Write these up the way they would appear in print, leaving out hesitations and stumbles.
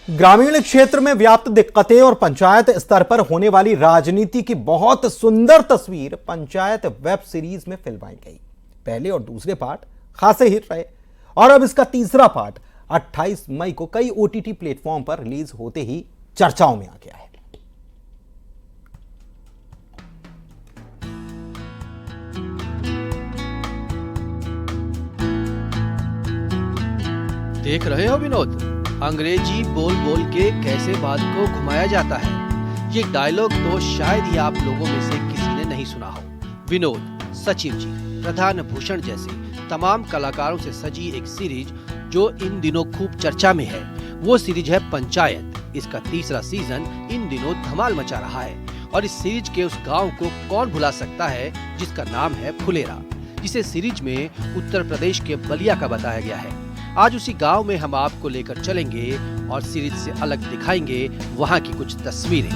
ग्रामीण क्षेत्र में व्याप्त दिक्कतें और पंचायत स्तर पर होने वाली राजनीति की बहुत सुंदर तस्वीर पंचायत वेब सीरीज में फिल्माई गई। पहले और दूसरे पार्ट खासे हिट रहे और अब इसका तीसरा पार्ट 28 मई को कई ओटीटी प्लेटफॉर्म पर रिलीज होते ही चर्चाओं में आ गया है। देख रहे हो विनोद, अंग्रेजी बोल बोल के कैसे बात को घुमाया जाता है। ये डायलॉग तो शायद ही आप लोगों में से किसी ने नहीं सुना हो। विनोद, सचिव जी, प्रधान भूषण जैसे तमाम कलाकारों से सजी एक सीरीज जो इन दिनों खूब चर्चा में है, वो सीरीज है पंचायत। इसका तीसरा सीजन इन दिनों धमाल मचा रहा है और इस सीरीज के उस गाँव को कौन भुला सकता है जिसका नाम है फुलेरा, जिसे सीरीज में उत्तर प्रदेश के बलिया का बताया गया है। आज उसी गांव में हम आपको लेकर चलेंगे और सीरीज से अलग दिखाएंगे वहां की कुछ तस्वीरें।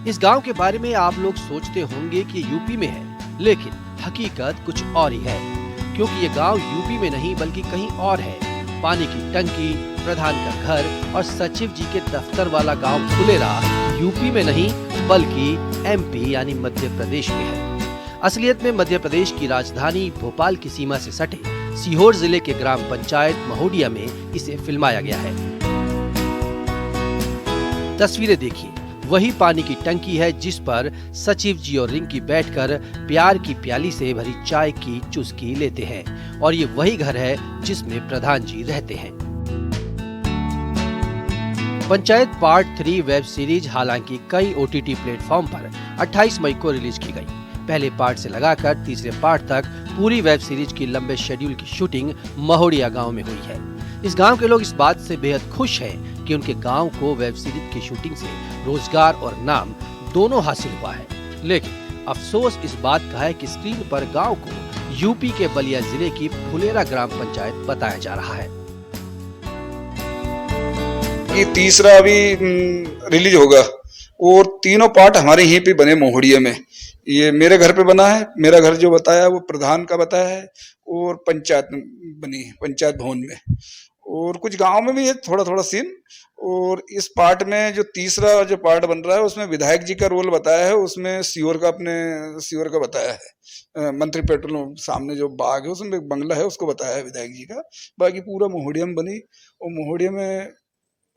इस गांव के बारे में आप लोग सोचते होंगे कि यूपी में है, लेकिन हकीकत कुछ और ही है, क्योंकि ये गांव यूपी में नहीं बल्कि कहीं और है। पानी की टंकी, प्रधान का घर और सचिव जी के दफ्तर वाला गांव फुलेरा यूपी में नहीं बल्कि एमपी यानी मध्य प्रदेश में है। असलियत में मध्य प्रदेश की राजधानी भोपाल की सीमा से सटे सीहोर जिले के ग्राम पंचायत महोडिया में इसे फिल्माया गया है। तस्वीरें देखिए, वही पानी की टंकी है जिस पर सचिव जी और रिंकी बैठकर प्यार की प्याली से भरी चाय की चुस्की लेते हैं, और ये वही घर है जिसमें प्रधान जी रहते हैं। पंचायत पार्ट 3 वेब सीरीज हालांकि कई ओटीटी प्लेटफॉर्म पर 28 मई को रिलीज की गई। पहले पार्ट से लगाकर तीसरे पार्ट तक पूरी वेब सीरीज की लंबे शेड्यूल की शूटिंग महोडिया गांव में हुई है। इस गांव के लोग इस बात से बेहद खुश हैं कि उनके गांव को वेब सीरीज की शूटिंग से रोजगार और नाम दोनों हासिल हुआ है। लेकिन अफसोस इस बात का है कि स्क्रीन पर गांव को यूपी के बलिया जिले की फुलेरा ग्राम पंचायत बताया जा रहा है। ये तीसरा अभी रिलीज होगा और तीनों पार्ट हमारे यहीं पे बने महोडिया में। ये मेरे घर पे बना है, मेरा घर जो बताया वो प्रधान का बताया है, और पंचायत बनी है पंचायत भवन में, और कुछ गांव में भी है थोड़ा थोड़ा सीन। और इस पार्ट में जो तीसरा जो पार्ट बन रहा है उसमें विधायक जी का रोल बताया है, उसमें सीहोर का बताया है। मंत्री पेट्रोल सामने जो बाग है उसमें एक बंगला है उसको बताया है विधायक जी का। बाकी पूरा महोडिया में बनी, और महोडिया में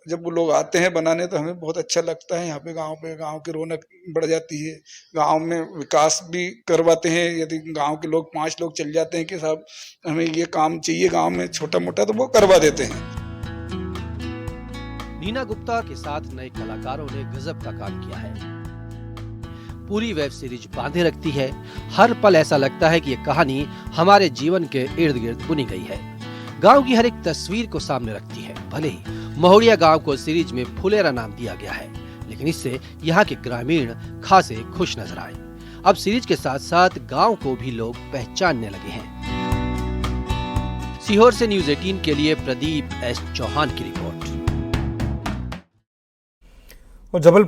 जब वो लोग आते हैं बनाने तो हमें बहुत अच्छा लगता है। यहाँ पे गांव की रौनक बढ़ जाती है, गांव में विकास भी करवाते हैं। यदि गांव के लोग 5 लोग चल जाते हैं कि साहब हमें ये काम चाहिए गांव में छोटा मोटा, तो वो करवा देते हैं। नीना गुप्ता के साथ नए कलाकारों ने गजब का काम किया है। पूरी वेब सीरीज बांधे रखती है। हर पल ऐसा लगता है कि ये कहानी हमारे जीवन के इर्द गिर्द बुनी गई है। गांव की हर एक तस्वीर को सामने रखती है। भले ही महोडिया गांव को सीरीज में फुलेरा नाम दिया गया है, लेकिन इससे यहाँ के ग्रामीण खासे खुश नजर आए। अब सीरीज के साथ साथ गांव को भी लोग पहचानने लगे हैं। सीहोर से न्यूज़ 18 के लिए प्रदीप एस चौहान की रिपोर्ट। और जबलपुर